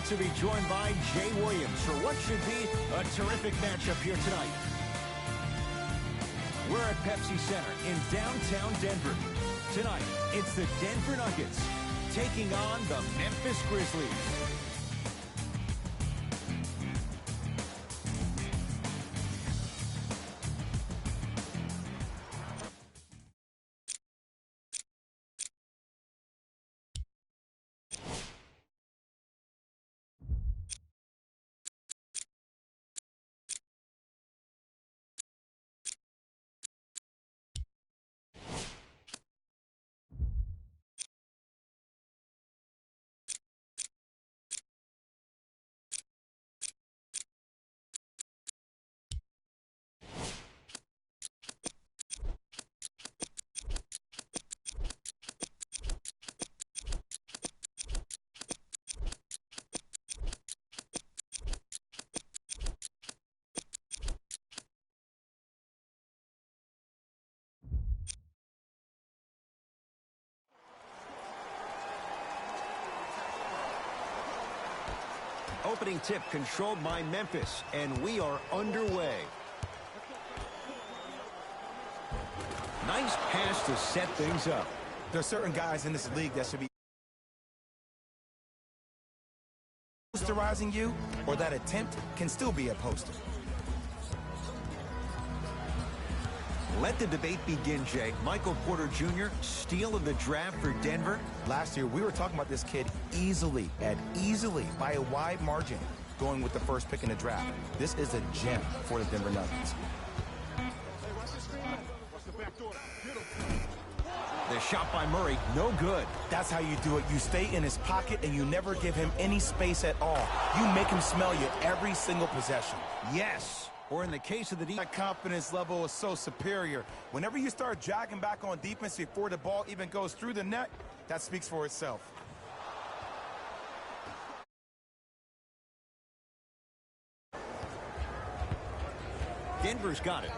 to be joined by Jay Williams for what should be a terrific matchup here tonight. We're at Pepsi Center in downtown Denver. Tonight, it's the Denver Nuggets taking on the Memphis Grizzlies. Opening tip controlled by Memphis, and we are underway. Nice pass to set things up. There are certain guys in this league that should be posterizing you, or that attempt can still be a poster. Let the debate begin, Jay. Michael Porter Jr., steal of the draft for Denver. Last year, we were talking about this kid easily, by a wide margin, going with the first pick in the draft. This is a gem for the Denver Nuggets. The shot by Murray, no good. That's how you do it. You stay in his pocket, and you never give him any space at all. You make him smell you every single possession. Yes. Or in the case of the That confidence level is so superior. Whenever you start jogging back on defense before the ball even goes through the net, that speaks for itself. Denver's got it.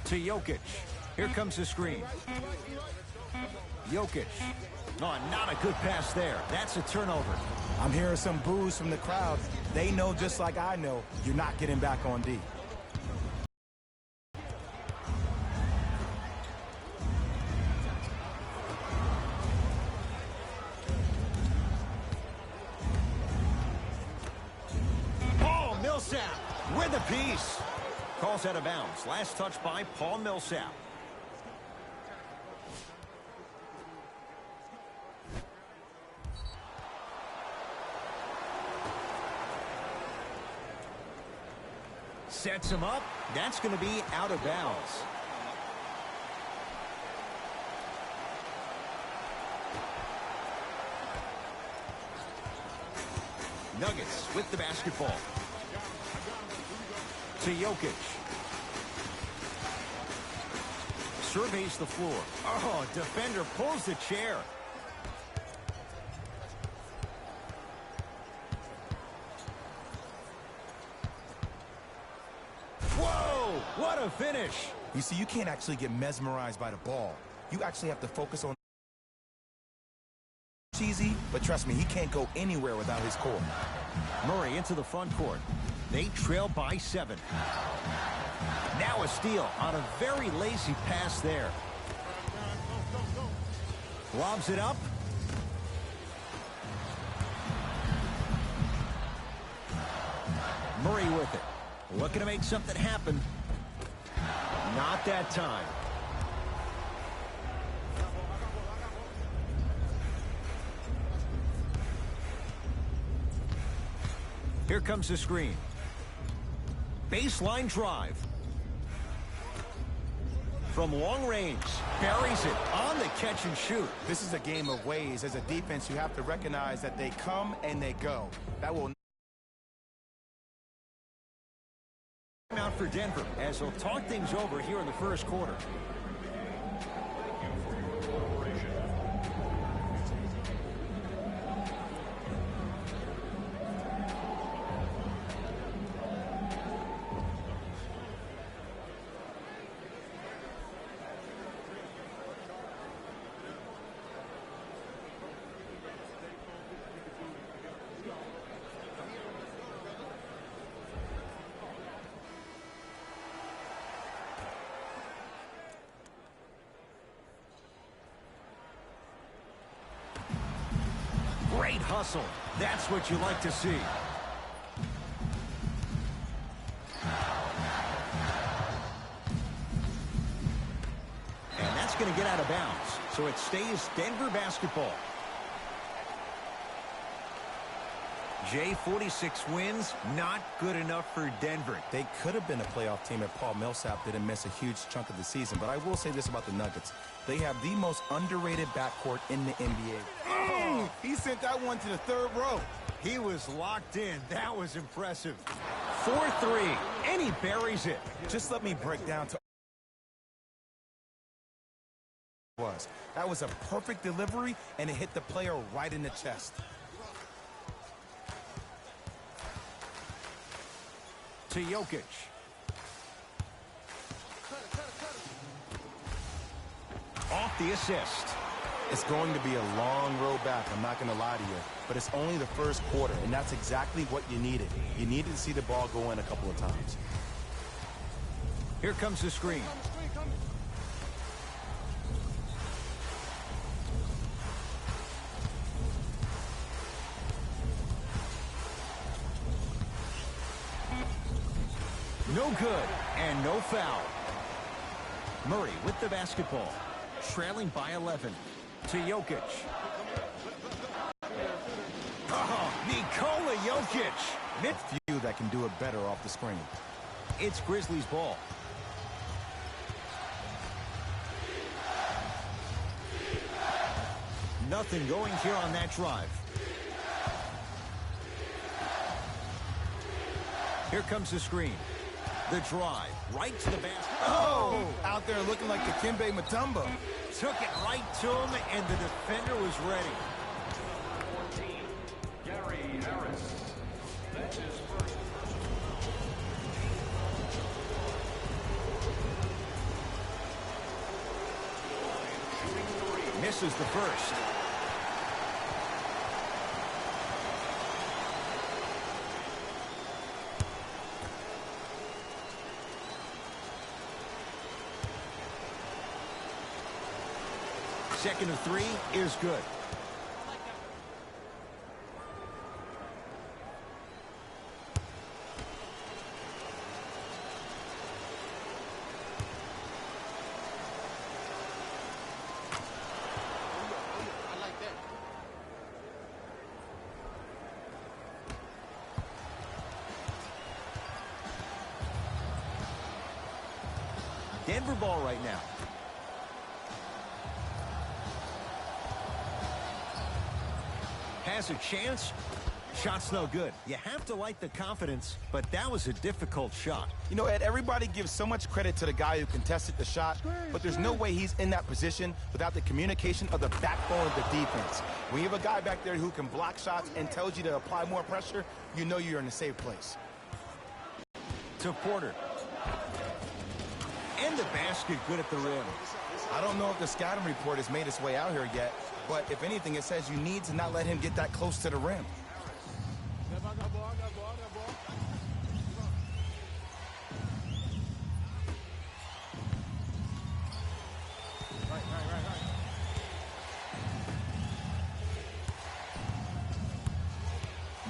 To Jokic. Here comes the screen. Jokic. Oh, not a good pass there. That's a turnover. I'm hearing some boos from the crowd. They know, just like I know, you're not getting back on D. Paul Millsap with a piece. Calls out of bounds. Last touch by Paul Millsap. Sets him up. That's going to be out of bounds. Nuggets with the basketball. To Jokic. Surveys the floor. Oh, defender pulls the chair. Whoa, what a finish. You see, you can't actually get mesmerized by the ball. You actually have to focus on cheesy, but trust me, he can't go anywhere without his core. Murray into the front court. They trail by 7. Now a steal on a very lazy pass there. Lobs it up. Murray with it. Looking to make something happen. Not that time. Here comes the screen. Baseline drive. From long range, buries it on the catch and shoot. This is a game of ways. As a defense, you have to recognize that they come and they go. That will out for Denver as they'll talk things over here in the first quarter. hustle. That's what you like to see. And that's going to get out of bounds. So it stays Denver basketball. Jay, 46 wins, not good enough for Denver. They could have been a playoff team if Paul Millsap didn't miss a huge chunk of the season. But I will say this about the Nuggets. They have the most underrated backcourt in the NBA. Oh, he sent that one to the third row. He was locked in. That was impressive. 4-3, and he buries it. Just let me break down to that was a perfect delivery, and it hit the player right in the chest. To Jokic. Off the assist. It's going to be a long road back, I'm not going to lie to you. But it's only the first quarter, and that's exactly what you needed. You needed to see the ball go in a couple of times. Here comes the screen. No good, and no foul. Murray with the basketball, trailing by 11. To Jokic. Oh, Nikola Jokic. Mid few that can do it better off the screen. It's Grizzlies ball. Nothing going here on that drive. Here comes the screen. The drive, right to the basket. Oh! Out there looking like the Dikembe Mutombo. Took it right to him, and the defender was ready. 14, Gary Harris. That's his first. Misses the first. Second of three is good. Denver ball right now. Has a chance. Shot's no good. You have to like the confidence, but that was a difficult shot. You know, Ed, everybody gives so much credit to the guy who contested the shot, but there's no way he's in that position without the communication of the backbone of the defense. When you have a guy back there who can block shots and tells you to apply more pressure, you know you're in a safe place. To Porter. And the basket good at the rim. I don't know if the scouting report has made its way out here yet, but if anything, it says you need to not let him get that close to the rim.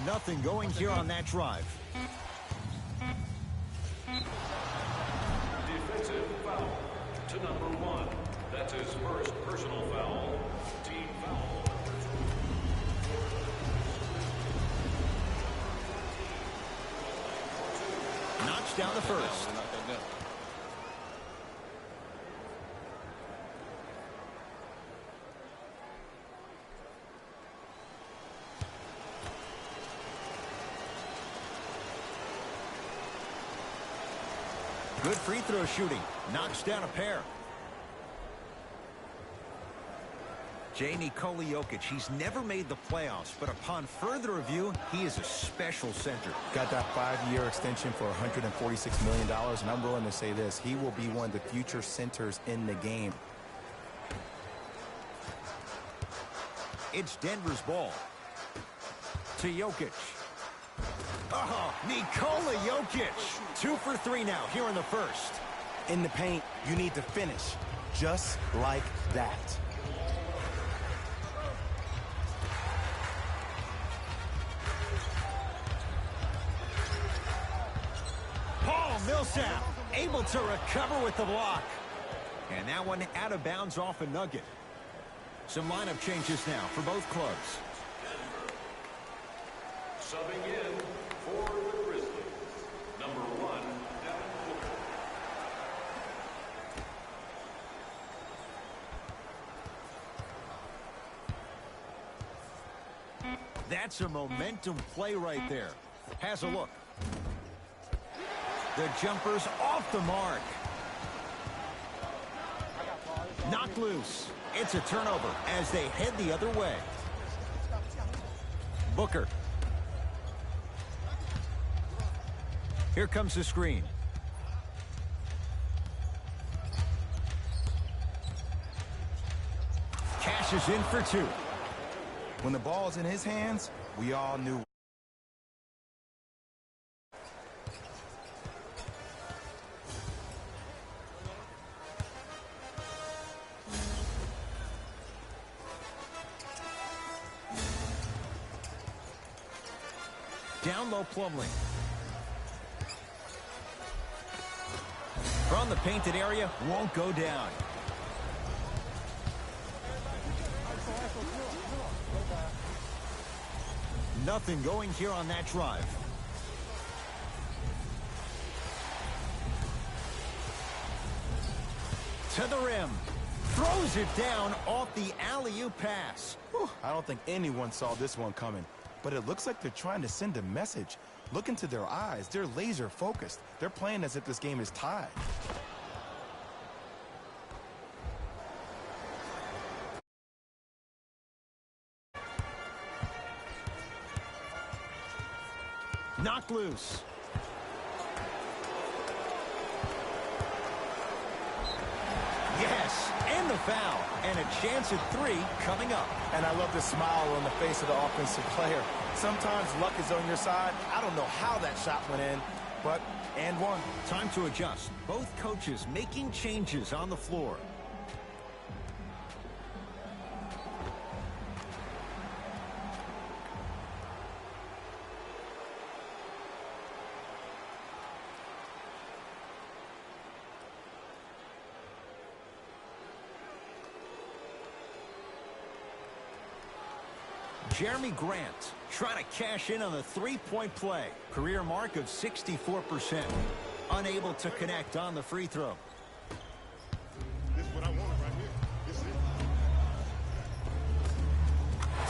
Nothing going here on that drive. Defensive foul to number 1. That's his first personal foul. Team foul. Knocks down the first. Good free throw shooting. Knocks down a pair. Jay, Nikola Jokic, he's never made the playoffs, but upon further review, he is a special center. Got that 5-year extension for $146 million, and I'm willing to say this. He will be one of the future centers in the game. It's Denver's ball. To Jokic. Oh, Nikola Jokic. 2 for 3 now here in the first. In the paint, you need to finish just like that. Millsap able to recover with the block. And that one out of bounds off a nugget. Some lineup changes now for both clubs. Subbing in for the Grizzlies, number 1, Devin Booker. That's a momentum play right there. Has a look. The jumper's off the mark. Knocked loose. It's a turnover as they head the other way. Booker. Here comes the screen. Cashes in for 2. When the ball's in his hands, we all knew. Down low, Plumlee. From the painted area, won't go down. Nothing going here on that drive. To the rim. Throws it down off the alley-oop pass. Whew, I don't think anyone saw this one coming. But it looks like they're trying to send a message. Look into their eyes. They're laser focused. They're playing as if this game is tied. Knocked loose. Yes, and the foul. And a chance at 3 coming up. And I love the smile on the face of the offensive player. Sometimes luck is on your side. I don't know how that shot went in, but and one. Time to adjust. Both coaches making changes on the floor. Jeremy Grant trying to cash in on the three-point play. Career mark of 64%. Unable to connect on the free throw. This is what I wanted right here. This is it.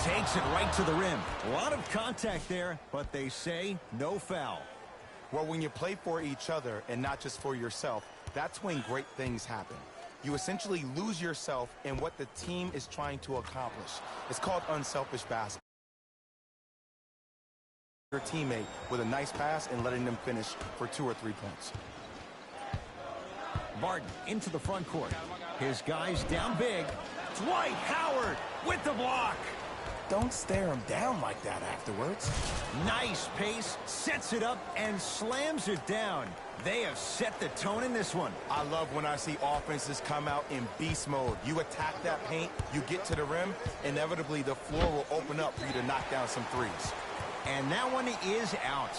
Takes it right to the rim. A lot of contact there, but they say no foul. Well, when you play for each other and not just for yourself, that's when great things happen. You essentially lose yourself in what the team is trying to accomplish. It's called unselfish basketball. Your teammate with a nice pass and letting them finish for 2 or 3 points. Barton into the front court. His guys down big. Dwight Howard with the block. Don't stare him down like that afterwards. Nice pace, sets it up, and slams it down. They have set the tone in this one. I love when I see offenses come out in beast mode. You attack that paint, you get to the rim, inevitably the floor will open up for you to knock down some threes. And that one is out.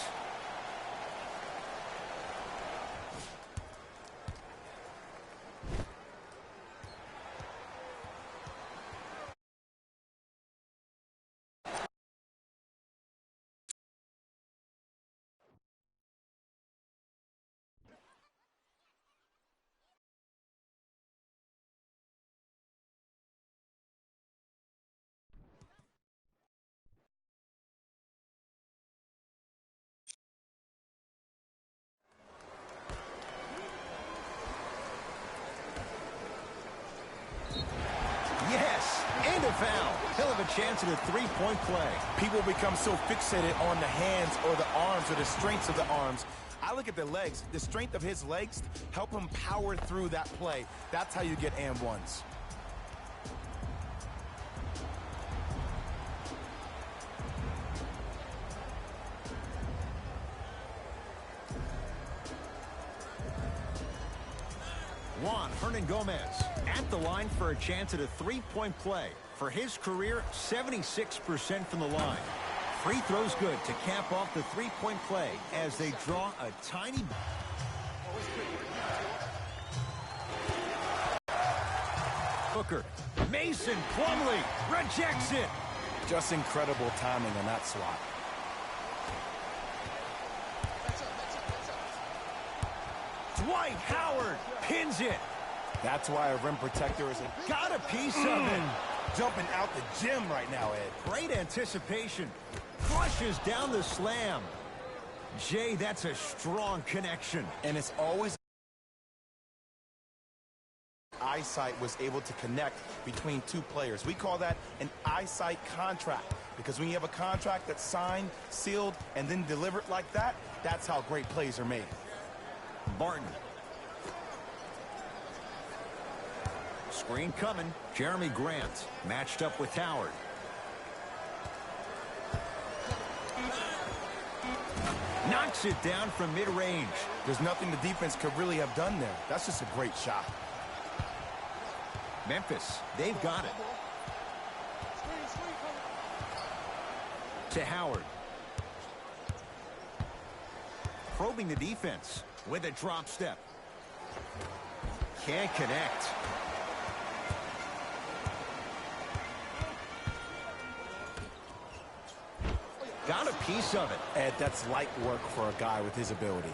Yes, and a foul. He'll have a chance at a three-point play. People become so fixated on the hands or the arms or the strengths of the arms. I look at the legs. The strength of his legs help him power through that play. That's how you get and ones. Juan Hernan-Gomez at the line for a chance at a three-point play. For his career, 76% from the line. Free throws good to cap off the three-point play as they draw a tiny... Booker. Mason Plumlee rejects it. Just incredible timing on that swat. Dwight Howard pins it. That's why a rim protector is a... Got a piece of it. Jumping out the gym right now, Ed. Great anticipation. Flushes down the slam. Jay, that's a strong connection. And it's always... eyesight was able to connect between two players. We call that an eyesight contract, because when you have a contract that's signed, sealed, and then delivered like that, that's how great plays are made. Barton. Screen coming. Jeremy Grant matched up with Howard. Knocks it down from mid-range. There's nothing the defense could really have done there. That's just a great shot. Memphis, they've got it. To Howard. Probing the defense with a drop step. Can't connect. Got a piece of it. Ed, that's light work for a guy with his ability.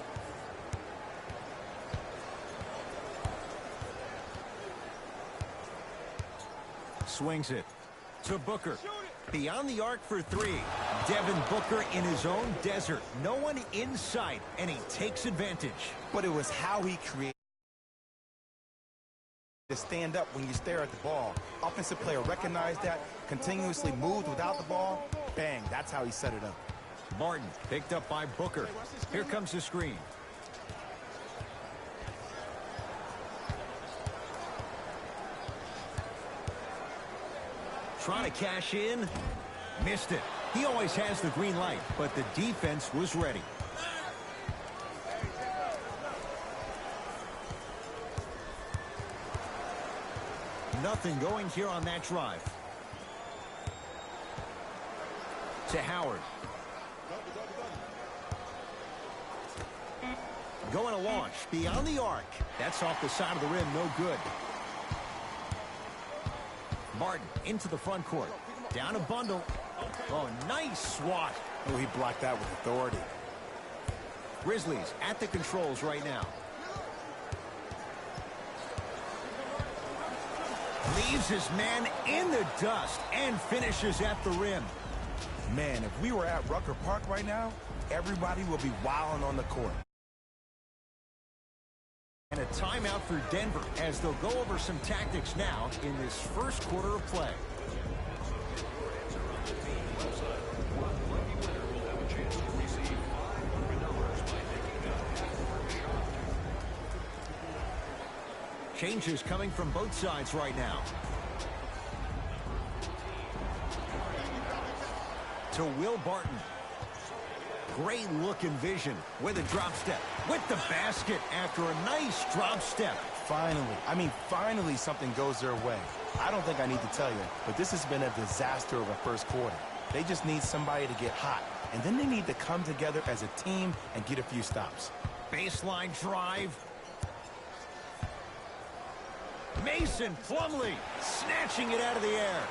Swings it to Booker. Beyond the arc for three. Devin Booker in his own desert. No one in sight, and he takes advantage. But it was how he created to stand up when you stare at the ball. Offensive player recognized that, continuously moved without the ball. Bang, that's how he set it up. Martin picked up by Booker. Here comes the screen. Trying to cash in. Missed it. He always has the green light, but the defense was ready. Nothing going here on that drive. To Howard. Going to launch beyond the arc. That's off the side of the rim, no good. Martin into the front court. Down a bundle. Oh, nice swat. Oh, he blocked that with authority. Grizzlies at the controls right now. Leaves his man in the dust and finishes at the rim. Man, if we were at Rucker Park right now, everybody would be wilding on the court. And a timeout for Denver as they'll go over some tactics now in this first quarter of play. Changes coming from both sides right now. To Will Barton. Great look and vision with a drop step. With the basket after a nice drop step. Finally something goes their way. I don't think I need to tell you, but this has been a disaster of a first quarter. They just need somebody to get hot, and then they need to come together as a team and get a few stops. Baseline drive. Mason Plumlee snatching it out of the air.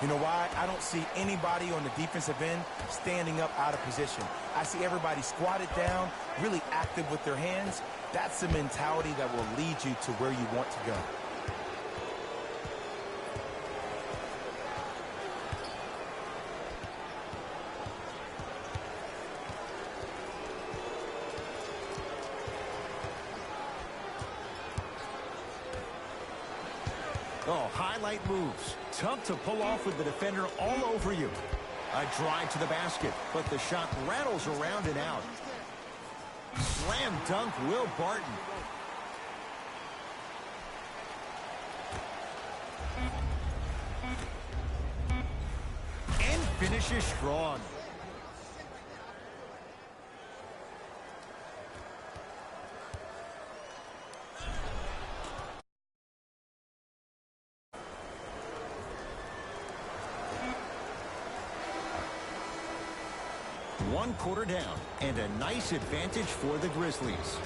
You know why? I don't see anybody on the defensive end standing up out of position. I see everybody squatted down, really active with their hands. That's the mentality that will lead you to where you want to go. Oh, highlight moves. Tough to pull off with the defender all over you. A drive to the basket, but the shot rattles around and out. Slam dunk, Will Barton. And finishes strong. One quarter down, and a nice advantage for the Grizzlies.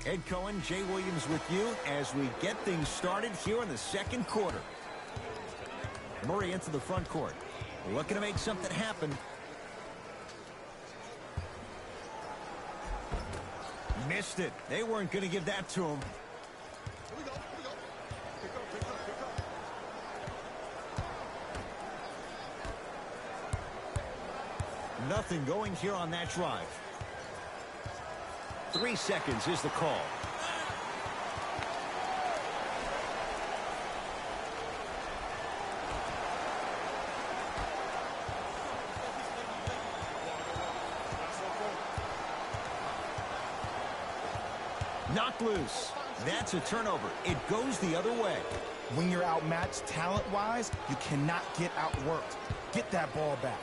Ed Cohen, Jay Williams with you as we get things started here in the second quarter. Murray into the front court. Looking to make something happen. Missed it. They weren't going to give that to him. Here we go. Pick up. Nothing going here on that drive. 3 seconds is the call. Knocked loose. That's a turnover. It goes the other way. When you're outmatched talent-wise, you cannot get outworked. Get that ball back.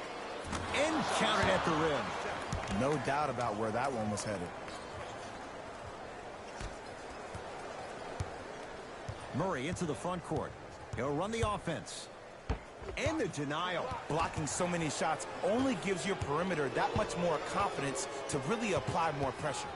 And counted at the rim. No doubt about where that one was headed. Murray into the front court. He'll run the offense. And the denial. Blocking so many shots only gives your perimeter that much more confidence to really apply more pressure.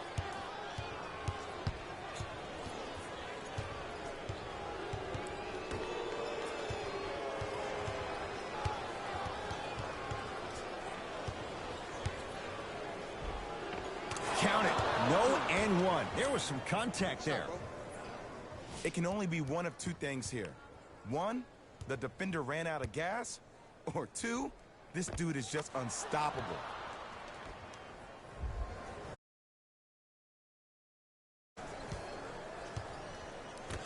Count it. No and one. There was some contact there. It can only be one of two things here. One, the defender ran out of gas. Or two, this dude is just unstoppable.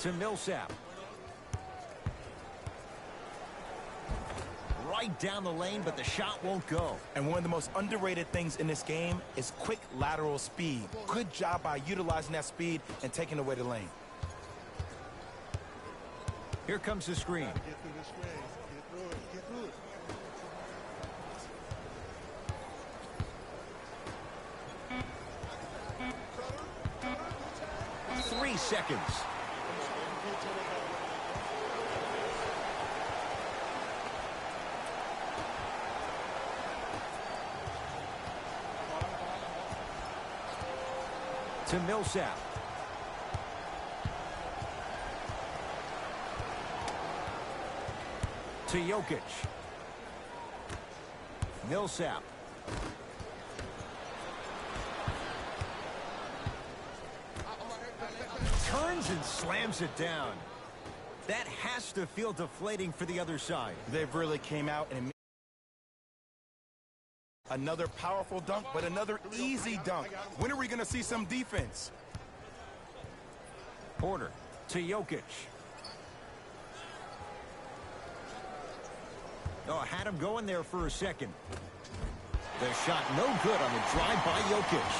To Millsap. Right down the lane, but the shot won't go. And one of the most underrated things in this game is quick lateral speed. Good job by utilizing that speed and taking away the lane. Here comes the screen. Get through this screen. Get through it. 3 seconds. To Millsap. To Jokic. Millsap. Turns and slams it down. That has to feel deflating for the other side. They really came out and another powerful dunk, but another easy dunk. When are we going to see some defense? Porter to Jokic. Oh, had him going there for a second. The shot no good on the drive by Jokic.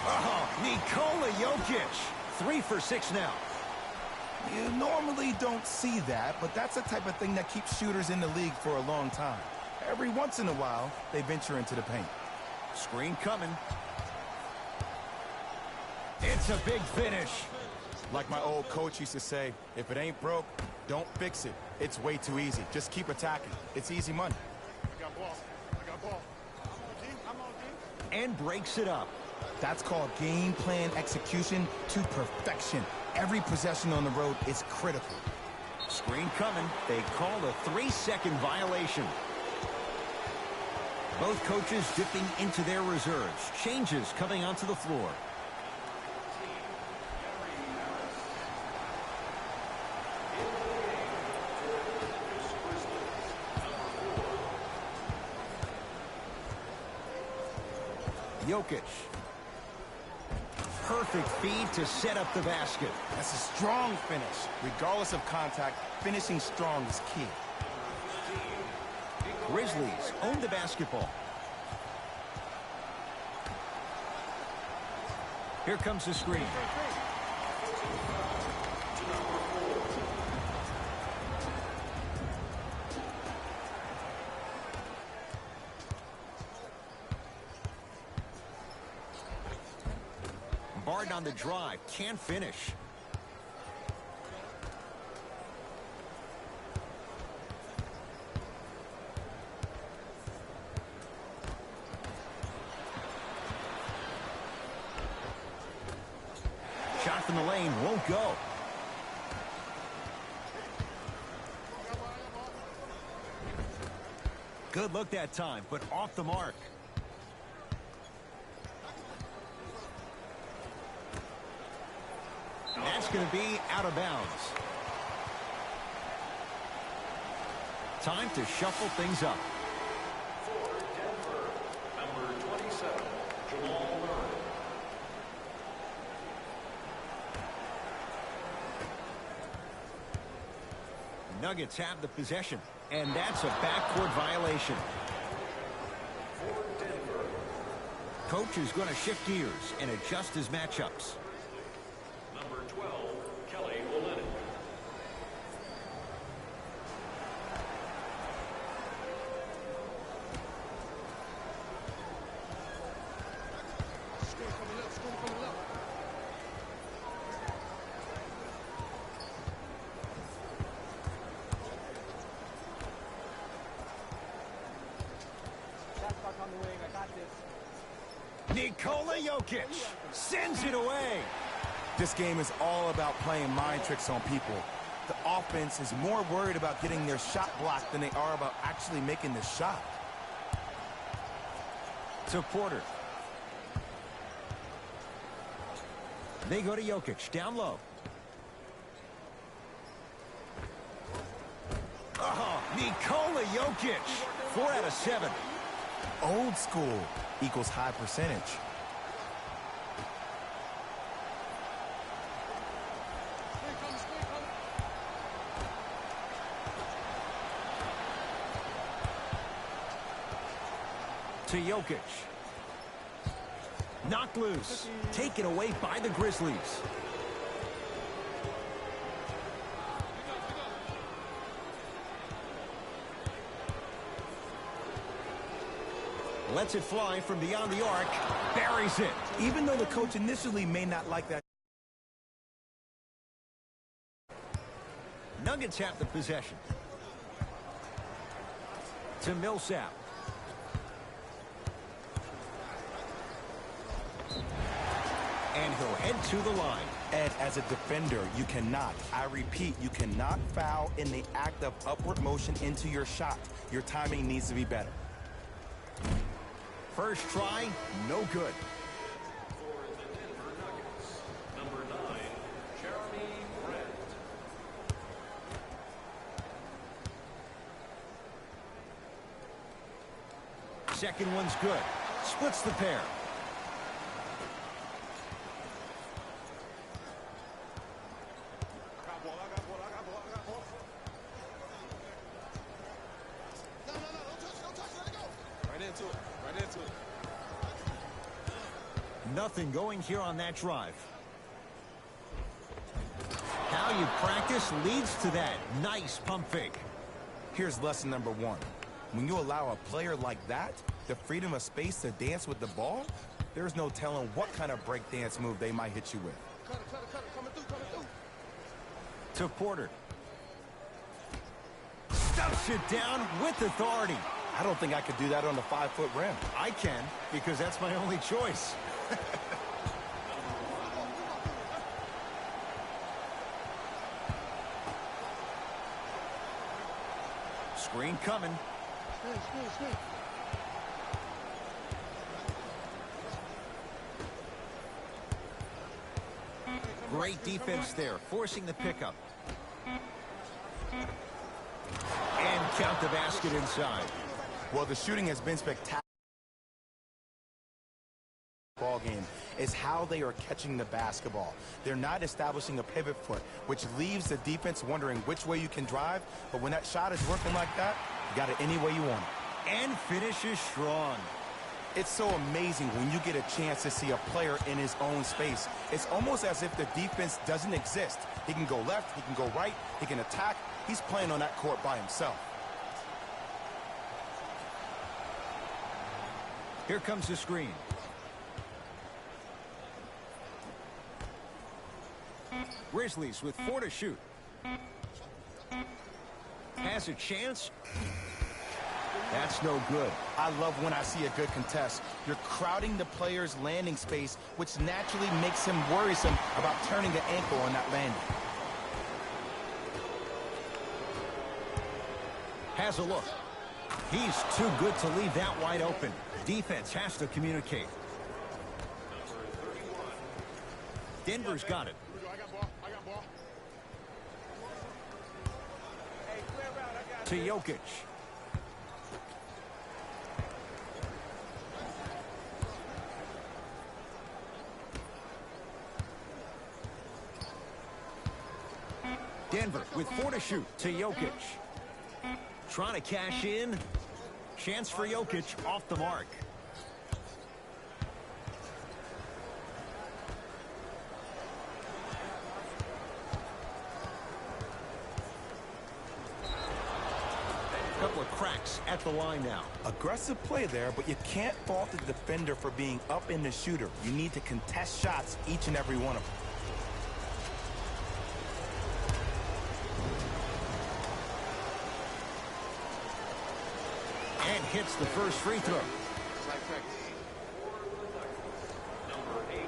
Oh, Nikola Jokic. 3 for 6 now. You normally don't see that, but that's the type of thing that keeps shooters in the league for a long time. Every once in a while, they venture into the paint. Screen coming. It's a big finish. Like my old coach used to say, if it ain't broke, don't fix it. It's way too easy. Just keep attacking. It's easy money. I got ball. I'm on G. And breaks it up. That's called game plan execution to perfection. Every possession on the road is critical. Screen coming. They called a 3-second violation. Both coaches dipping into their reserves. Changes coming onto the floor. Jokic. Perfect feed to set up the basket. That's a strong finish. Regardless of contact, finishing strong is key. Grizzlies own the basketball. Here comes the screen. Barton on the drive, can't finish. Shot off in the lane, won't go. Good look that time, but off the mark. That's going to be out of bounds. Time to shuffle things up. For Denver, number 27, Jamal Murray. Nuggets have the possession, and that's a backcourt violation. For Denver, Coach is going to shift gears and adjust his matchups. number 12, Kelly Olynyk. Screen coming up, screen coming up. Nikola Jokic sends it away. This game is all about playing mind tricks on people. The offense is more worried about getting their shot blocked than they are about actually making the shot. To Porter. They go to Jokic, down low. Oh, Nikola Jokic, 4 out of 7. Old school equals high percentage. Screen coming, screen coming. To Jokic. Knocked loose. Taken away by the Grizzlies. Lets it fly from beyond the arc. Buries it. Even though the coach initially may not like that. Nuggets have the possession. To Millsap. And he'll head to the line. And as a defender, you cannot, I repeat, you cannot foul in the act of upward motion into your shot. Your timing needs to be better. First try, no good. For the Denver Nuggets, number 9, Jeremy Grant. Second one's good. Splits the pair. I got ball, I got ball, I got ball, I got ball. No, don't touch, let it go. Right into it, right into it. Nothing going here on that drive. How you practice leads to that. Nice pump fake. Here's lesson number 1. When you allow a player like that the freedom of space to dance with the ball, there's no telling what kind of break dance move they might hit you with. Cut it, coming through. To Porter. Stuffs it down with authority. I don't think I could do that on the 5-foot rim. I can, because that's my only choice. Screen coming. Screen. Great defense there, forcing the pickup. And count the basket inside. Well, the shooting has been spectacular. Ball game is how they are catching the basketball. They're not establishing a pivot foot, which leaves the defense wondering which way you can drive. But when that shot is working like that, you got it any way you want it. And finishes strong. It's so amazing when you get a chance to see a player in his own space. It's almost as if the defense doesn't exist. He can go left, he can go right, he can attack. He's playing on that court by himself. Here comes the screen. Grizzlies with 4 to shoot. Has a chance. That's no good. I love when I see a good contest. You're crowding the player's landing space, which naturally makes him worrisome about turning the ankle on that landing. Has a look. He's too good to leave that wide open. Defense has to communicate. Denver's got it. I got ball. I got ball. To Jokic. Denver with 4 to shoot. To Jokic. Trying to cash in. Chance for Jokic off the mark. Couple of cracks at the line now. Aggressive play there, but you can't fault the defender for being up in the shooter. You need to contest shots, each and every one of them. And hits the first free throw. Number 8.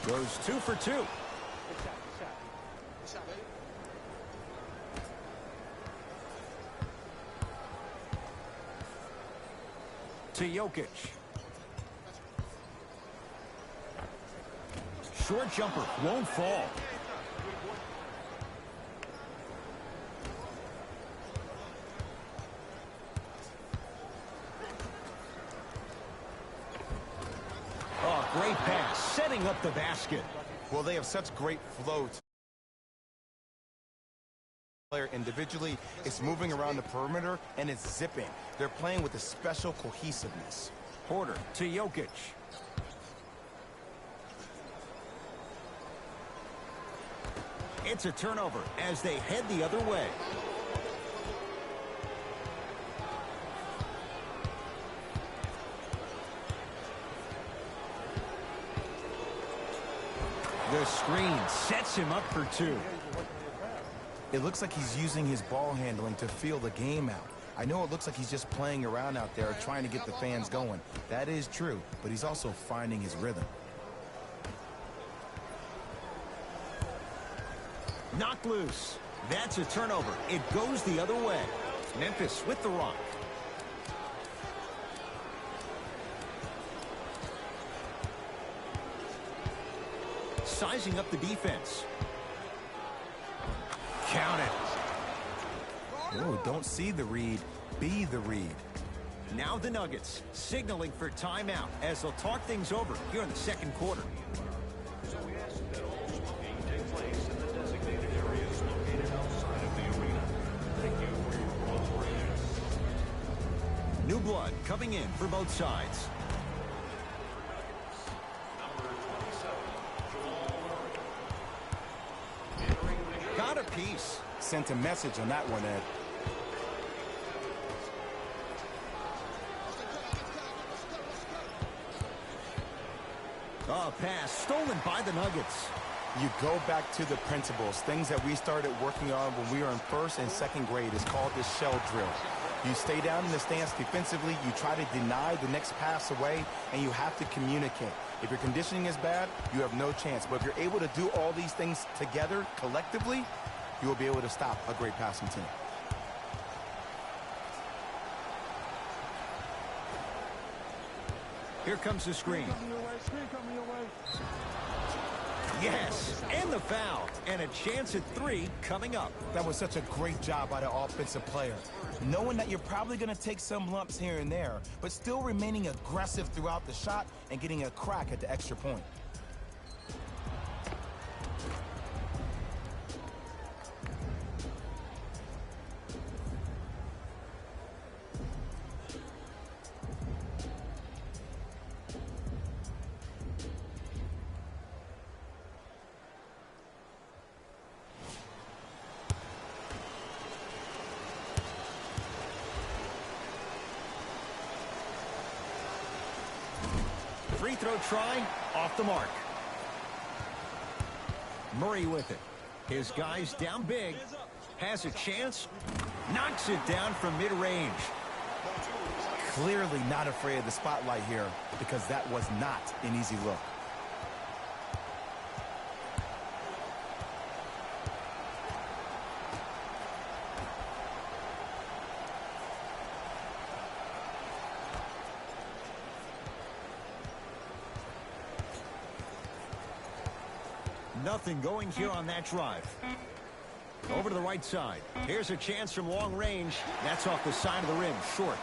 Goes 2 for 2. Good shot, baby. To Jokic. Short jumper won't fall. Oh, great pass, setting up the basket. Well, they have such great flow. Player individually, it's moving around the perimeter and it's zipping. They're playing with a special cohesiveness. Porter to Jokic. It's a turnover as they head the other way. The screen sets him up for 2. It looks like he's using his ball handling to feel the game out. I know it looks like he's just playing around out there trying to get the fans going. That is true, but he's also finding his rhythm. Knocked loose. That's a turnover. It goes the other way. Memphis with the rock. Sizing up the defense. Count it. Oh, don't see the read, be the read. Now the Nuggets signaling for timeout as they'll talk things over here in the second quarter. So we ask that all smoking take place in the designated areas located outside of the arena. Thank you for your cooperation. New blood coming in for both sides. Number 27, Jamal Murray. Entering the Got a piece. Sent a message on that one, Ed. Oh, pass stolen by the Nuggets. You go back to the principles, things that we started working on when we were in first and second grade. It's called the shell drill. You stay down in the stance defensively, you try to deny the next pass away, and you have to communicate. If your conditioning is bad, you have no chance. But if you're able to do all these things together, collectively, you will be able to stop a great passing team. Here comes the screen. Yes, and the foul. And a chance at 3 coming up. That was such a great job by the offensive player. Knowing that you're probably going to take some lumps here and there, but still remaining aggressive throughout the shot and getting a crack at the extra point. throw try off the mark. Murray with it. His guy's down big. Has a chance. Knocks it down from mid-range. Clearly not afraid of the spotlight here because that was not an easy look. Nothing going here on that drive. Over to the right side. Here's a chance from long range. That's off the side of the rim, short.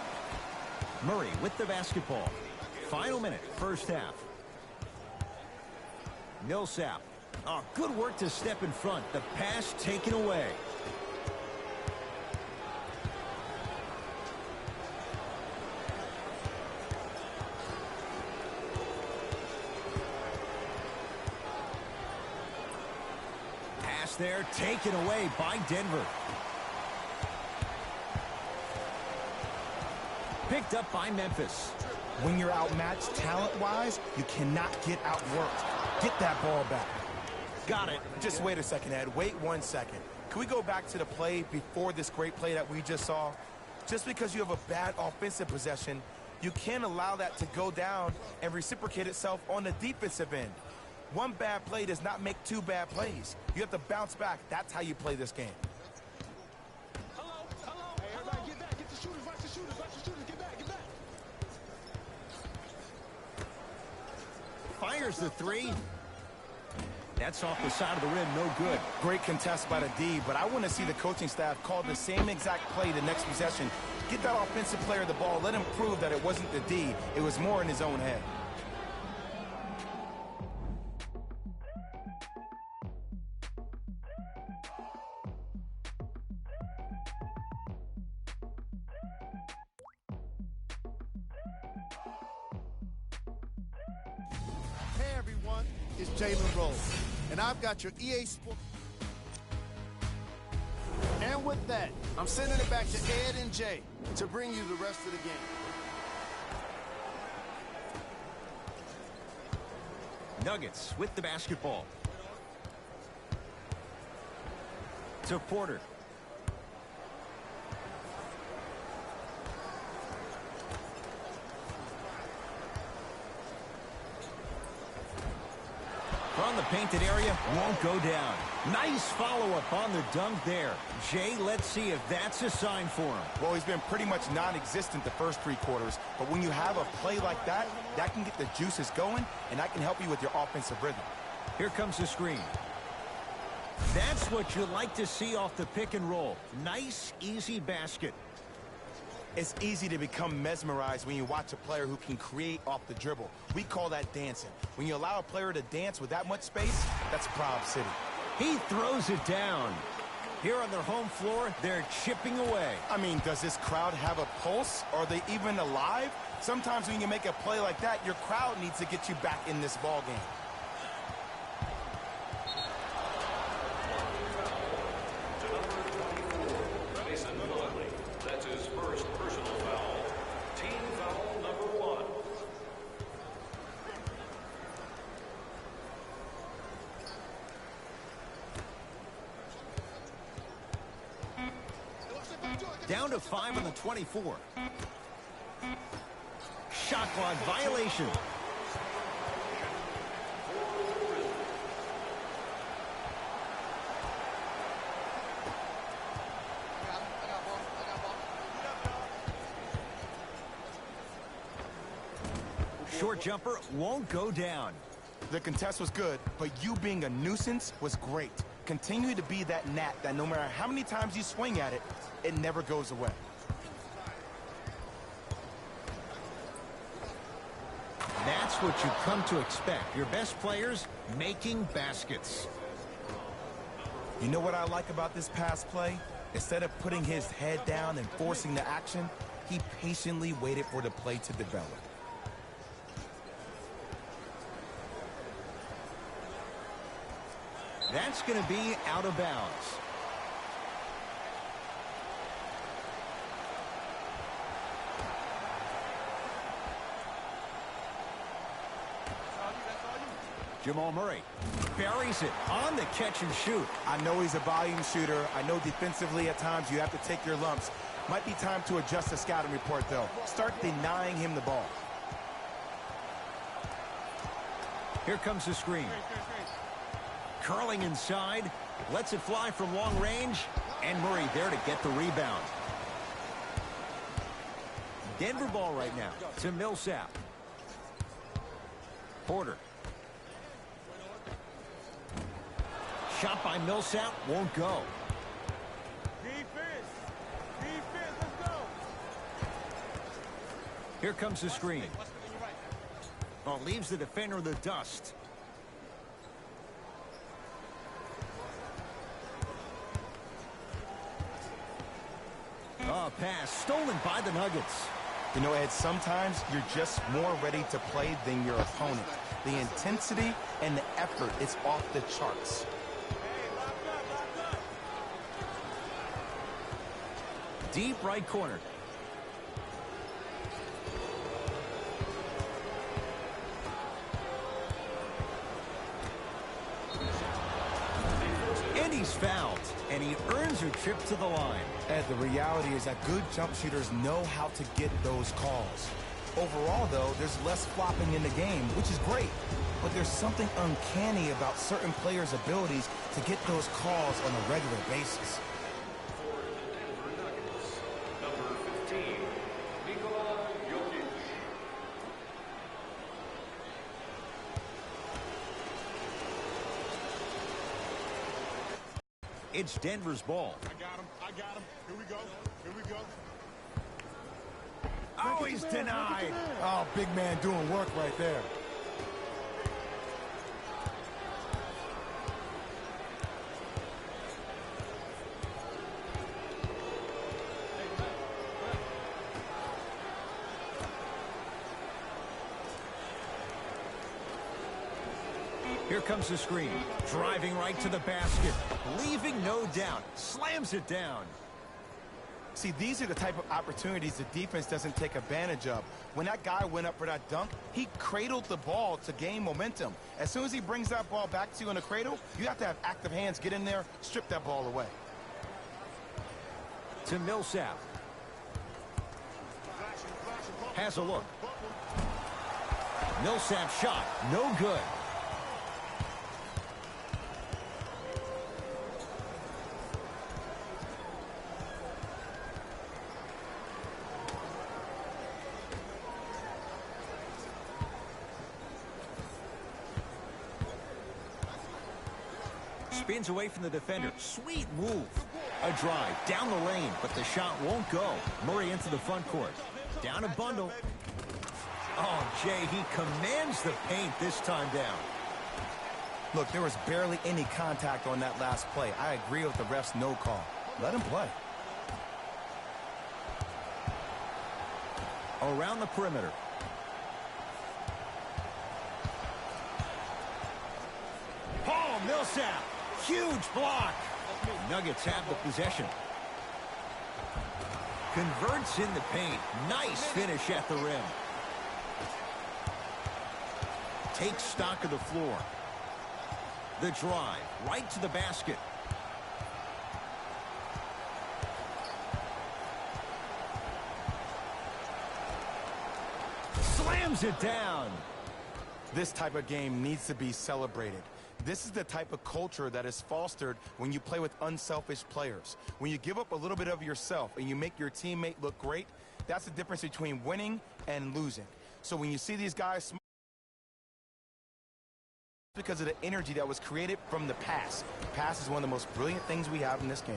Murray with the basketball. Final minute, first half. Millsap. Oh, good work to step in front. The pass taken away. Pass there, taken away by Denver. Picked up by Memphis. When you're outmatched talent-wise, you cannot get outworked. Get that ball back. Got it. Just wait a second, Ed. Wait 1 second. Can we go back to the play before this great play that we just saw? Just because you have a bad offensive possession, you can't allow that to go down and reciprocate itself on the defensive end. One bad play does not make two bad plays. You have to bounce back. That's how you play this game. Hello. Hey, everybody get back. Get the shooters. Watch the shooters. Watch the shooters. Get back. Get back. Fires the three. That's off the side of the rim, no good. Great contest by the D, but I want to see the coaching staff call the same exact play the next possession. Get that offensive player the ball. Let him prove that it wasn't the D. It was more in his own head. Hey everyone, it's Jalen Rose, and I've got your EA Sports. And with that, I'm sending it back to Ed and Jay to bring you the rest of the game. Nuggets with the basketball. To Porter. From the painted area, won't go down. Nice follow-up on the dunk there. Jay, let's see if that's a sign for him. Well, he's been pretty much non-existent the first three quarters, but when you have a play like that, that can get the juices going, and that can help you with your offensive rhythm. Here comes the screen. That's what you like to see off the pick and roll. Nice, easy basket. It's easy to become mesmerized when you watch a player who can create off the dribble. We call that dancing. When you allow a player to dance with that much space, that's Prob City. He throws it down. Here on their home floor, they're chipping away. I mean, does this crowd have a pulse? Are they even alive? Sometimes when you make a play like that, your crowd needs to get you back in this ball game. That's his first personal foul. Team foul number 1. Down to 5 on the 24. Shot clock violation. Short jumper won't go down. The contest was good, but you being a nuisance was great. Continue to be that gnat that no matter how many times you swing at it, it never goes away. That's what you come to expect. Your best players making baskets. You know what I like about this pass play? Instead of putting his head down and forcing the action, he patiently waited for the play to develop. That's going to be out of bounds. Jamal Murray buries it on the catch and shoot. I know he's a volume shooter. I know defensively at times you have to take your lumps. Might be time to adjust the scouting report, though. Start denying him the ball. Here comes the screen. Curling inside. Lets it fly from long range. And Murray there to get the rebound. Denver ball right now to Millsap. Porter. Shot by Millsap won't go. Defense, let's go. Here comes the screen. Oh, leaves the defender in the dust. Oh, pass stolen by the Nuggets. You know, Ed, sometimes you're just more ready to play than your opponent. The intensity and the effort is off the charts. Deep right corner. And he's fouled. And he earns a trip to the line. Ed, the reality is that good jump shooters know how to get those calls. Overall, though, there's less flopping in the game, which is great. But there's something uncanny about certain players' abilities to get those calls on a regular basis. It's Denver's ball. I got him. Here we go. Oh, he's denied. Oh, big man doing work right there. Here comes the screen. Driving right to the basket. Leaving no doubt. Slams it down. See, these are the type of opportunities the defense doesn't take advantage of. When that guy went up for that dunk, he cradled the ball to gain momentum. As soon as he brings that ball back to you in the cradle, you have to have active hands, get in there, strip that ball away. To Millsap. Has a look. Millsap shot. No good. Spins away from the defender. Sweet move. A drive down the lane, but the shot won't go. Murray into the front court. Down a bundle. Oh, Jay, he commands the paint this time down. Look, there was barely any contact on that last play. I agree with the ref's no call. Let him play. Around the perimeter. Paul Millsap. Huge block. Nuggets have the possession. Converts in the paint. Nice finish at the rim. Takes stock of the floor. The drive right to the basket. Slams it down. This type of game needs to be celebrated. This is the type of culture that is fostered when you play with unselfish players. When you give up a little bit of yourself and you make your teammate look great, that's the difference between winning and losing. So when you see these guys, because of the energy that was created from the pass. The pass is one of the most brilliant things we have in this game.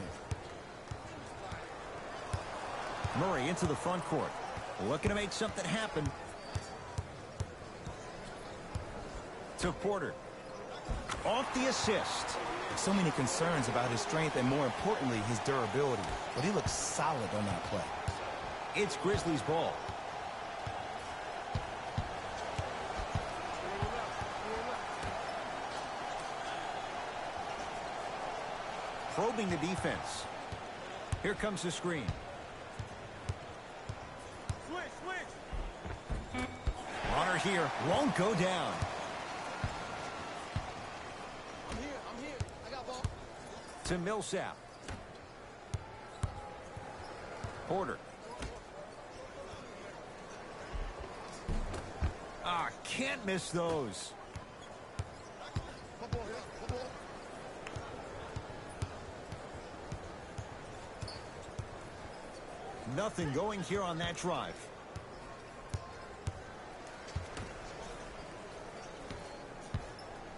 Murray into the front court. Looking to make something happen. To Porter. Off the assist. So many concerns about his strength and, more importantly, his durability. But he looks solid on that play. It's Grizzlies ball. Probing the defense. Here comes the screen. Switch. Runner here. Won't go down. to Millsap. Porter. Can't miss those. Nothing going here on that drive.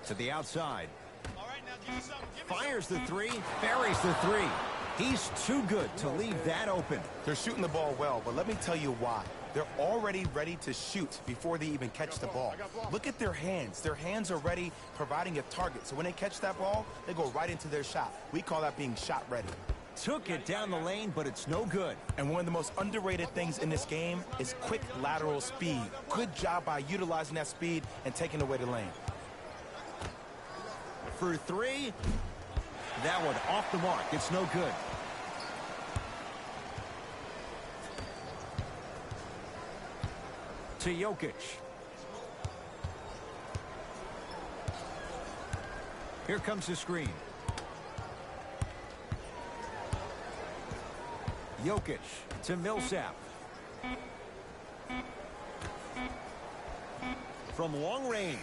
To the outside. Fires the three, buries the three. He's too good to leave that open. They're shooting the ball well, but let me tell you why. They're already ready to shoot before they even catch the ball. Look at their hands. Their hands are ready, providing a target. So when they catch that ball, they go right into their shot. We call that being shot ready. Took it down the lane, but it's no good. And one of the most underrated things in this game is quick lateral speed. Good job by utilizing that speed and taking away the lane. For three, that one off the mark. It's no good. To Jokic. Here comes the screen. Jokic to Millsap. From long range.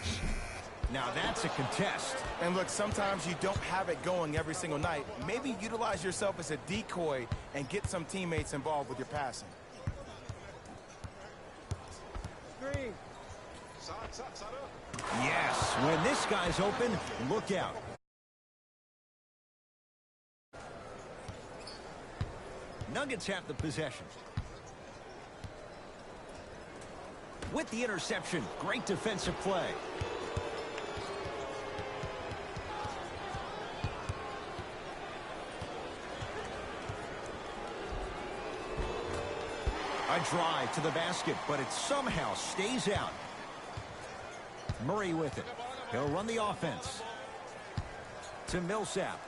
Now that's a contest. And look, sometimes you don't have it going every single night. Maybe utilize yourself as a decoy and get some teammates involved with your passing. Yes, when this guy's open, look out. Nuggets have the possession. With the interception, great defensive play. A drive to the basket, but it somehow stays out. Murray with it. He'll run the offense. To Millsap.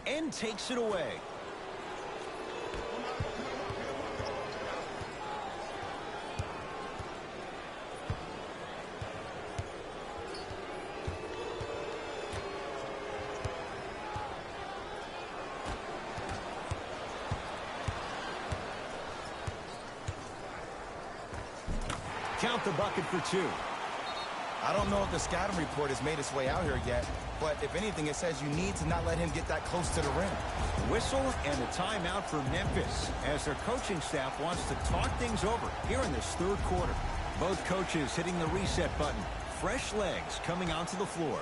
And takes it away. Count the bucket for two. I don't know if the scouting report has made its way out here yet, but if anything, it says you need to not let him get that close to the rim. Whistle and a timeout for Memphis as their coaching staff wants to talk things over here in this third quarter. Both coaches hitting the reset button. Fresh legs coming onto the floor.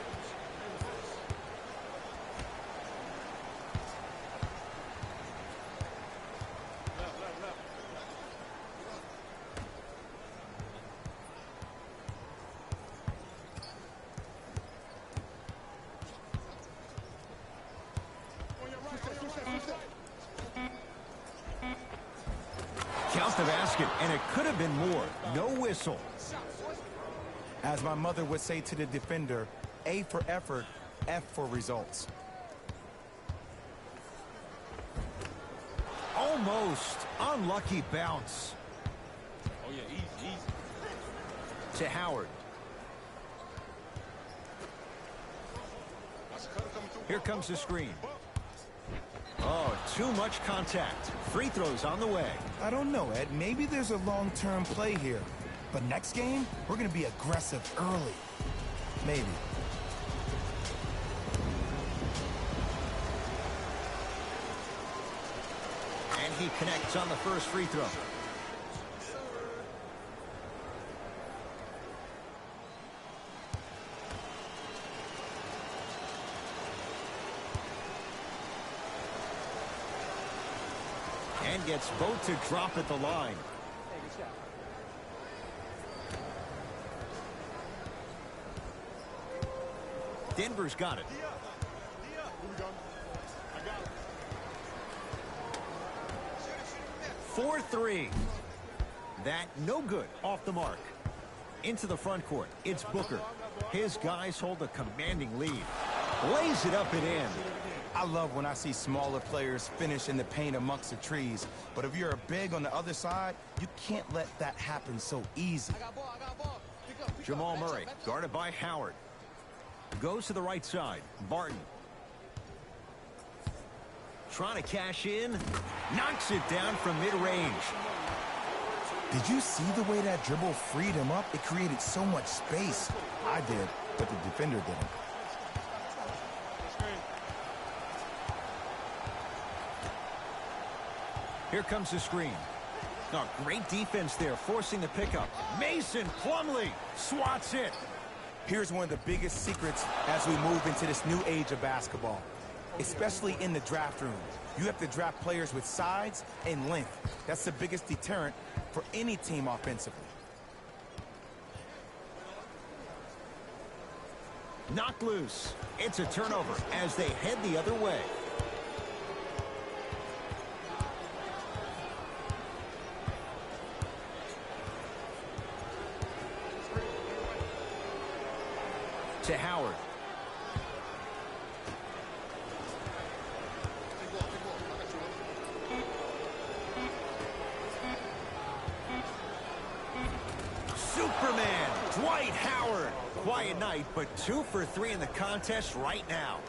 Count the basket, and it could have been more. No whistle. As my mother would say to the defender, A for effort, F for results. Almost. Unlucky bounce. Oh, yeah, easy, easy. To Howard. Here comes the screen. Oh, too much contact. Free throws on the way. I don't know, Ed. Maybe there's a long-term play here. But next game, we're going to be aggressive early. Maybe. And he connects on the first free throw. And gets both to drop at the line. Denver's got it. 4-3. That no good off the mark. Into the front court. It's Booker. His guys hold a commanding lead. Lays it up and in. I love when I see smaller players finish in the paint amongst the trees. But if you're a big on the other side, you can't let that happen so easy. Jamal Murray, guarded by Howard. Goes to the right side. Barton. Trying to cash in. Knocks it down from mid-range. Did you see the way that dribble freed him up? It created so much space. I did, but the defender didn't. Here comes the screen. Oh, great defense there, forcing the pickup. Mason Plumlee swats it. Here's one of the biggest secrets as we move into this new age of basketball, especially in the draft room. You have to draft players with size and length. That's the biggest deterrent for any team offensively. Knocked loose. It's a turnover as they head the other way. To Howard. Superman, Dwight Howard. Quiet night, but 2 for 3 in the contest right now.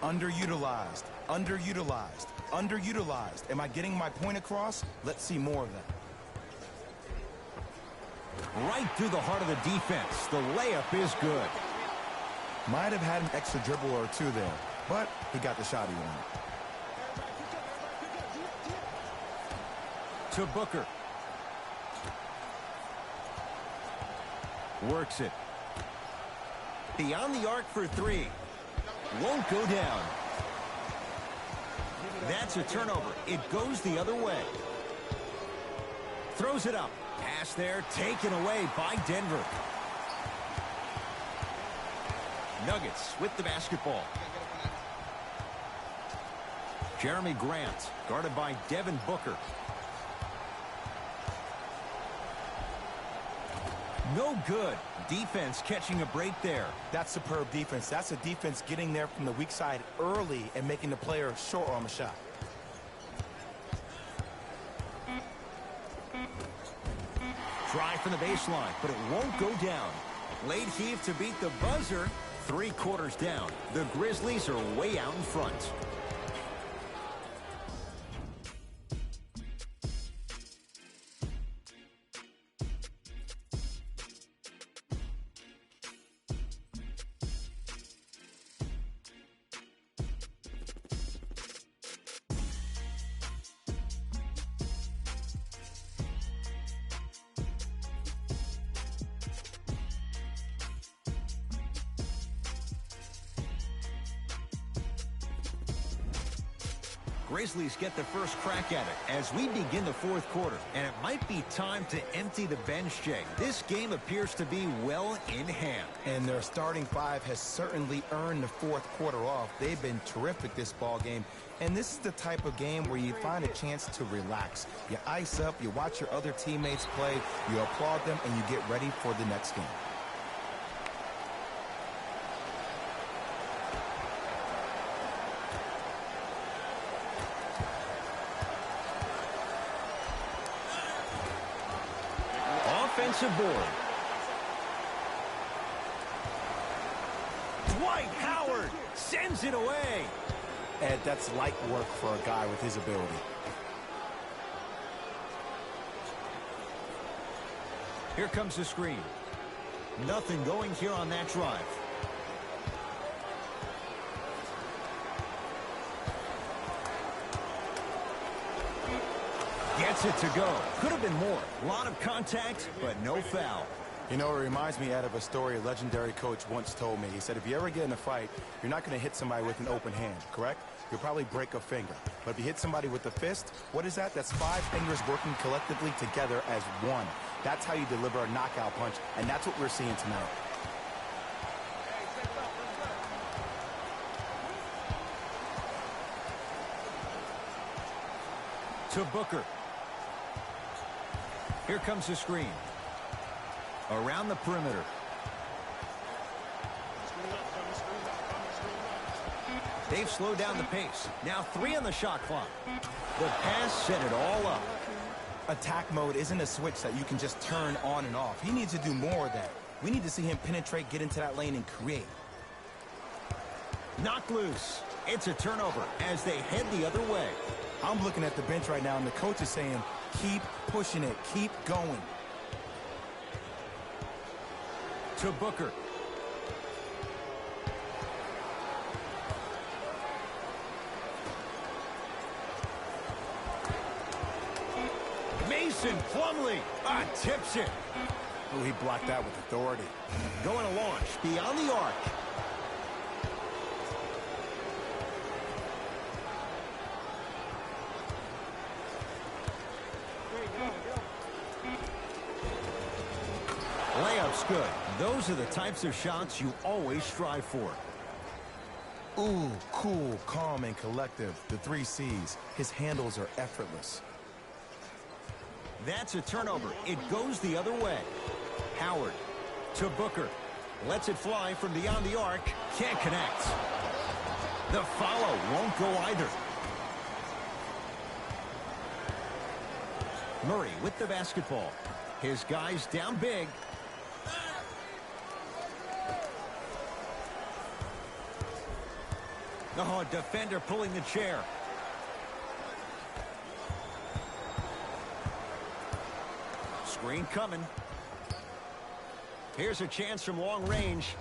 Underutilized, underutilized, underutilized. Am I getting my point across? Let's see more of that. Right through the heart of the defense. The layup is good. Might have had an extra dribble or two there, but he got the shot he wanted. To Booker. Works it. Beyond the arc for 3. Won't go down. That's a turnover. It goes the other way. Throws it up. Pass there, taken away by Denver. Nuggets with the basketball. Jeremy Grant, guarded by Devin Booker. No good. Defense catching a break there. That's superb defense. That's a defense getting there from the weak side early and making the player short on the shot. Try from the baseline, but it won't go down. Late heave to beat the buzzer. 3 quarters down. The Grizzlies are way out in front. Grizzlies get the first crack at it as we begin the 4th quarter. And it might be time to empty the bench, Jay. This game appears to be well in hand. And their starting 5 has certainly earned the 4th quarter off. They've been terrific this ball game. And this is the type of game where you find a chance to relax. You ice up, you watch your other teammates play, you applaud them, and you get ready for the next game. Offensive board. Dwight Howard sends it away. Ed, that's light work for a guy with his ability. Here comes the screen. Nothing going here on that drive. Gets it to go. Could have been more. A lot of contact, but no foul. You know, it reminds me out of a story a legendary coach once told me. He said, if you ever get in a fight, you're not going to hit somebody with an open hand, correct? You'll probably break a finger. But if you hit somebody with a fist, what is that? That's 5 fingers working collectively together as one. That's how you deliver a knockout punch, and that's what we're seeing tonight. To Booker. Here comes the screen. Around the perimeter. They've slowed down the pace. Now 3 on the shot clock. The pass set it all up. Attack mode isn't a switch that you can just turn on and off. He needs to do more of that. We need to see him penetrate, get into that lane, and create. Knocked loose. It's a turnover as they head the other way. I'm looking at the bench right now, and the coach is saying, keep pushing it, keep going. To Booker. Mason Plumlee tips it. Oh, he blocked that with authority. Going to launch beyond the arc. Layup's good. Those are the types of shots you always strive for. Ooh, cool, calm, and collective. The 3 C's. His handles are effortless. That's a turnover. It goes the other way. Howard to Booker. Lets it fly from beyond the arc. Can't connect. The follow won't go either. Murray with the basketball. His guys down big. Oh, defender pulling the chair. Screen coming. Here's a chance from long range.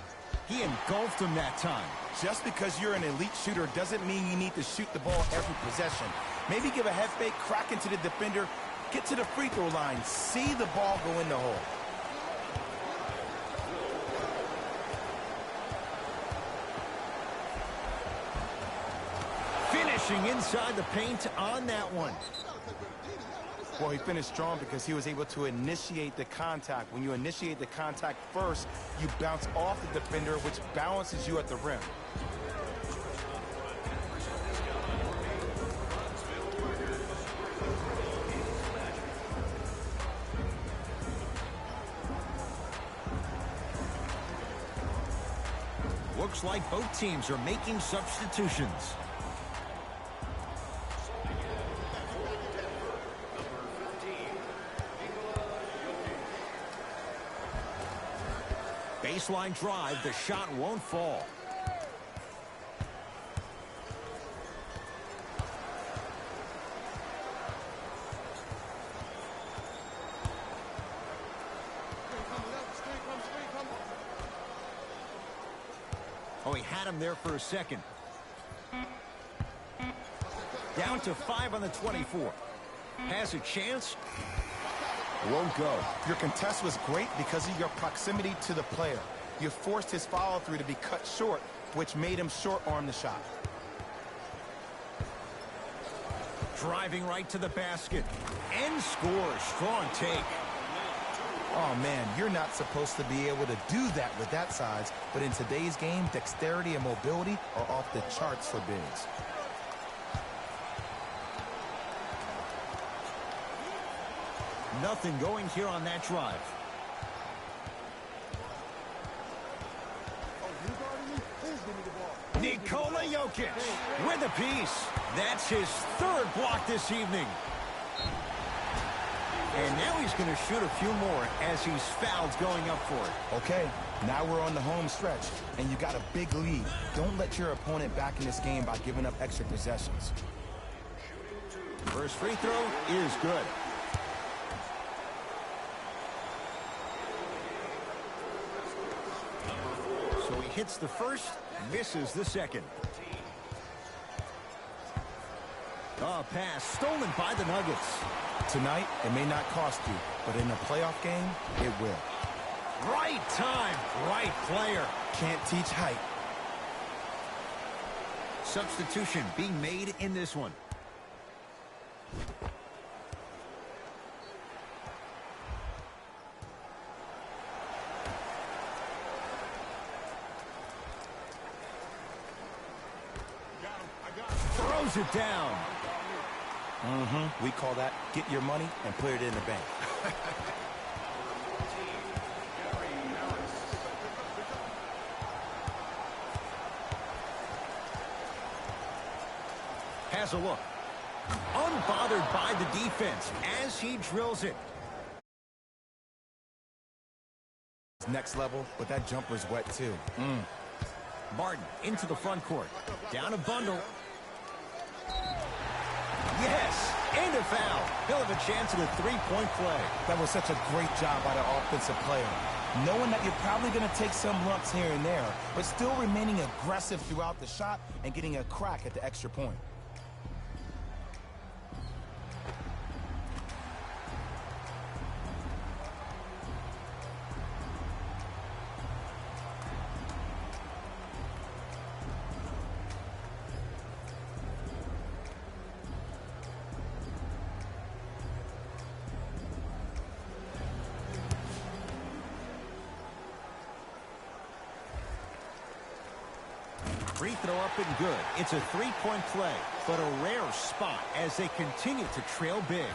He engulfed him that time. Just because you're an elite shooter doesn't mean you need to shoot the ball every possession. Maybe give a head fake, crack into the defender, get to the free throw line, see the ball go in the hole. Finishing inside the paint on that one. Well, he finished strong because he was able to initiate the contact. When you initiate the contact first, you bounce off the defender, which balances you at the rim. Looks like both teams are making substitutions. Baseline drive, the shot won't fall. Oh, he had him there for a second. Down to 5 on the 24. Has a chance. Won't go. Your contest was great because of your proximity to the player. You forced his follow-through to be cut short, which made him short-arm the shot. Driving right to the basket. And scores. Strong take. Oh, man, you're not supposed to be able to do that with that size, but in today's game, dexterity and mobility are off the charts for bigs. Nothing going here on that drive. Nikola Jokic with a piece. That's his 3rd block this evening. And now he's going to shoot a few more as he's fouled going up for it. Okay, now we're on the home stretch, and you got a big lead. Don't let your opponent back in this game by giving up extra possessions. First free throw is good. So he hits the first, misses the second. Oh, pass stolen by the Nuggets. Tonight, it may not cost you, but in a playoff game, it will. Right time, right player. Can't teach height. Substitution being made in this one. Throws it down. We call that get your money and put it in the bank. Has a look. Unbothered by the defense as he drills it. next level, but that jumper's wet too. Martin into the front court. Down a bundle. Yes, and a foul. He'll have a chance at a three-point play. That was such a great job by the offensive player. Knowing that you're probably going to take some lumps here and there, but still remaining aggressive throughout the shot and getting a crack at the extra point. Free throw up and good. It's a three-point play, but a rare spot as they continue to trail big.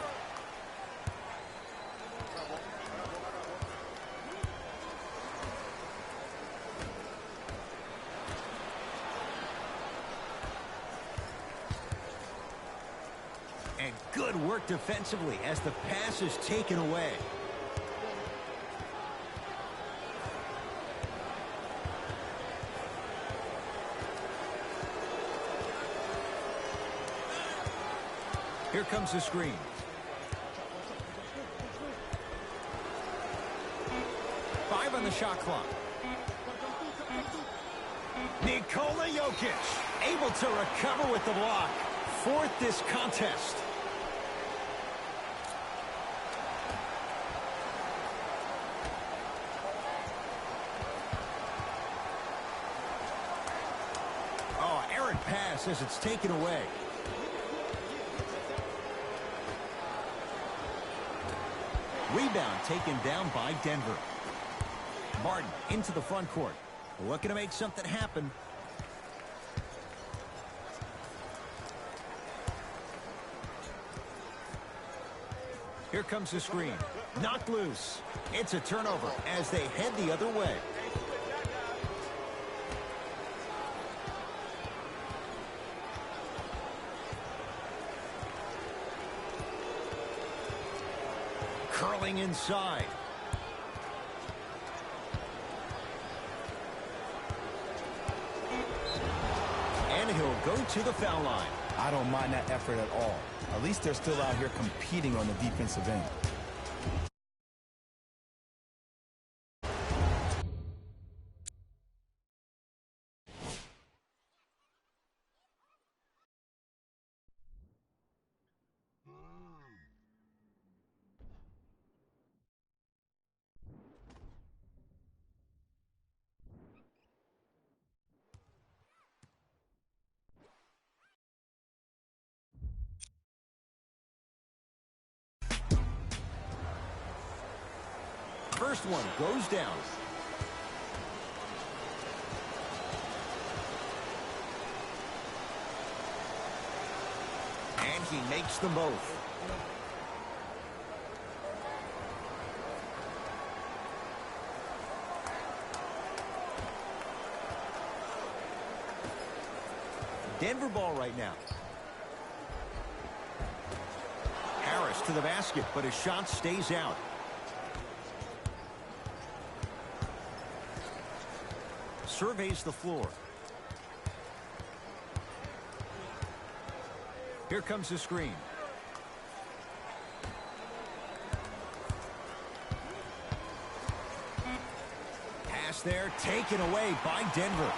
And good work defensively as the pass is taken away. Here comes the screen. Five on the shot clock. Nikola Jokic able to recover with the block. Fourth this contest. Oh, errant pass as it's taken away. Rebound taken down by Denver. Martin into the front court. Looking to make something happen. Here comes the screen. Knocked loose. It's a turnover as they head the other way. Curling inside. And he'll go to the foul line. I don't mind that effort at all. At least they're still out here competing on the defensive end. First one goes down. And he makes them both. Denver ball right now. Harris to the basket, but his shot stays out. Surveys the floor. Here comes the screen. Pass there, taken away by Denver.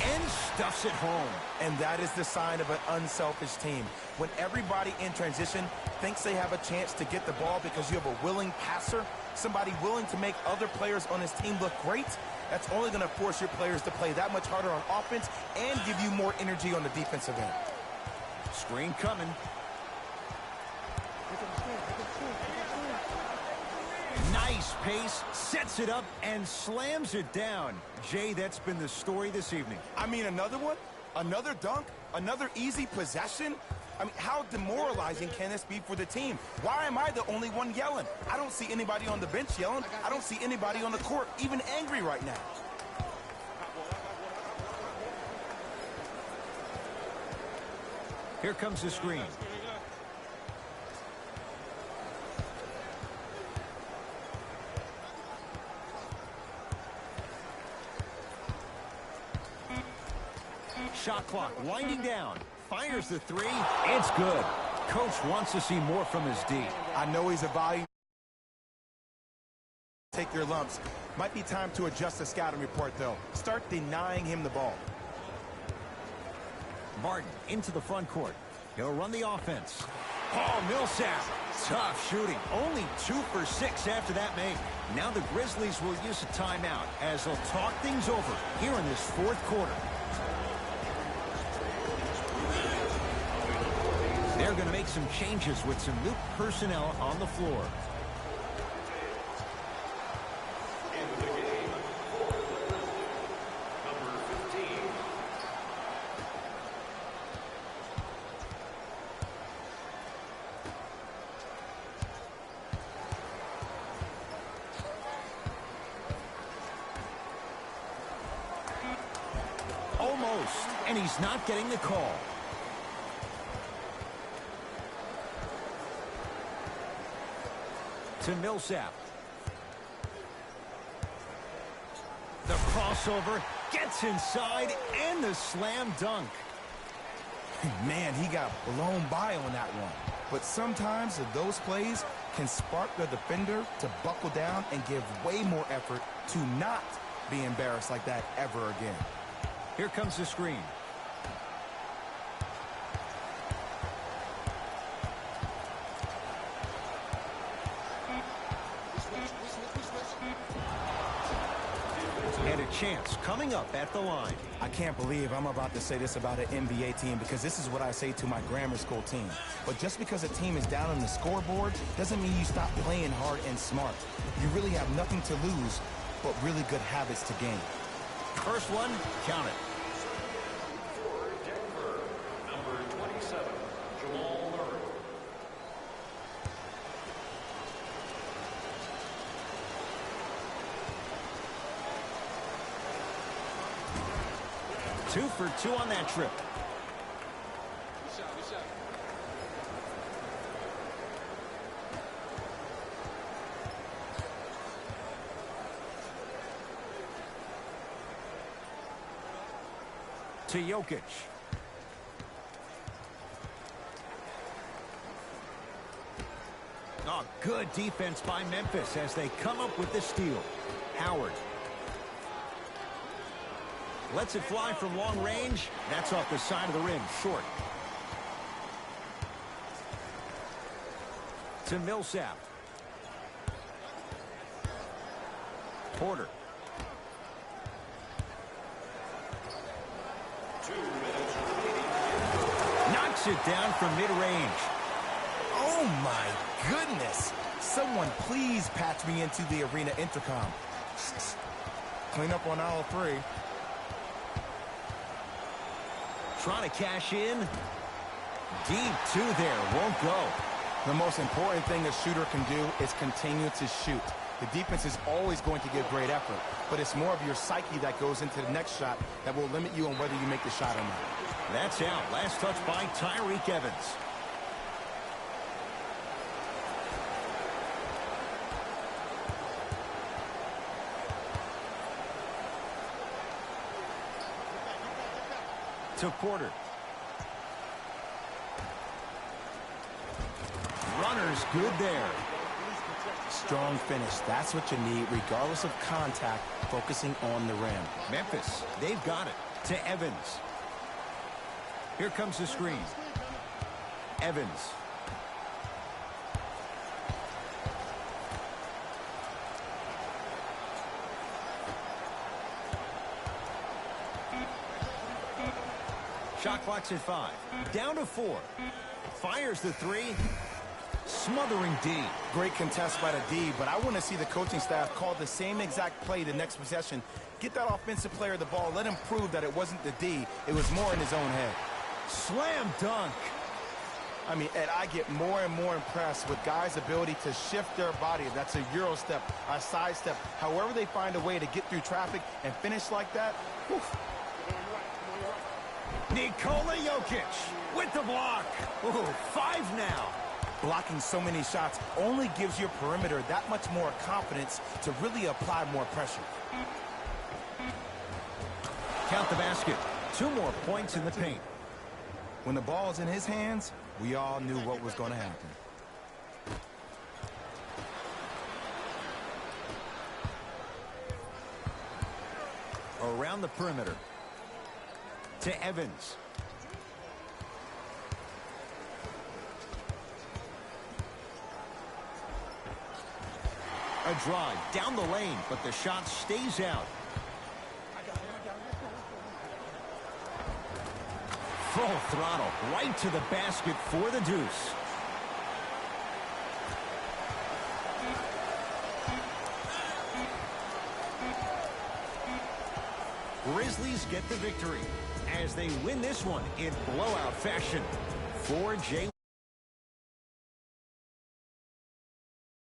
And stuffs it home. And that is the sign of an unselfish team. When everybody in transition thinks they have a chance to get the ball because you have a willing passer, somebody willing to make other players on his team look great, that's only going to force your players to play that much harder on offense and give you more energy on the defensive end. Screen coming. Nice pace, sets it up, and slams it down. Jay, that's been the story this evening. I mean, another one? Another dunk? Another easy possession? I mean, how demoralizing can this be for the team? Why am I the only one yelling? I don't see anybody on the bench yelling. I don't see anybody on the court even angry right now. Here comes the screen. shot clock winding down. Fires the three. It's good. Coach wants to see more from his D. I know he's a value. Take your lumps. Might be time to adjust the scouting report, though. Start denying him the ball. Martin into the front court. He'll run the offense. Paul Millsap. Tough shooting. Only 2 for 6 after that make. Now the Grizzlies will use a timeout as they'll talk things over here in this fourth quarter. They're going to make some changes with some new personnel on the floor. In the game, number 15. Almost, and he's not getting the call. To Millsap. The crossover gets inside and the slam dunk. Man, he got blown by on that one. But sometimes those plays can spark the defender to buckle down and give way more effort to not be embarrassed like that ever again. Here comes the screen. And a chance coming up at the line. I can't believe I'm about to say this about an NBA team because this is what I say to my grammar school team. But just because a team is down on the scoreboard doesn't mean you stop playing hard and smart. You really have nothing to lose but really good habits to gain. First one, count it. For Denver, number 27, Jamal Murray. Two for 2 on that trip. Good shot, good shot. To Jokic. Oh, good defense by Memphis as they come up with the steal. Howard. Lets it fly from long range. That's off the side of the rim, short. To Millsap. Porter. 2 minutes remaining. Knocks it down from mid-range. Oh my goodness! Someone please patch me into the arena intercom. Clean up on aisle 3. Trying to cash in. Deep 2 there. Won't go. The most important thing a shooter can do is continue to shoot. The defense is always going to give great effort, but it's more of your psyche that goes into the next shot that will limit you on whether you make the shot or not. That's out. Last touch by Tyreke Evans. To Porter. Runner's good there. Strong finish. That's what you need, regardless of contact, focusing on the rim. Memphis, they've got it. To Evans. Here comes the screen. Evans. Shot clock's at 5. Down to 4. Fires the 3. Smothering D. Great contest by the D, but I want to see the coaching staff call the same exact play the next possession. Get that offensive player the ball. Let him prove that it wasn't the D. It was more in his own head. Slam dunk. I mean, Ed, I get more and more impressed with guys' ability to shift their body. That's a Euro step, a side step. However they find a way to get through traffic and finish like that. Whew. Nikola Jokic with the block. Ooh, 5 now. Blocking so many shots only gives your perimeter that much more confidence to really apply more pressure. Count the basket. 2 more points in the paint. When the ball's in his hands, we all knew what was going to happen. Around the perimeter. To Evans. A drive down the lane, but the shot stays out. Full throttle, right to the basket for the deuce. Grizzlies get the victory as they win this one in blowout fashion. For Jay.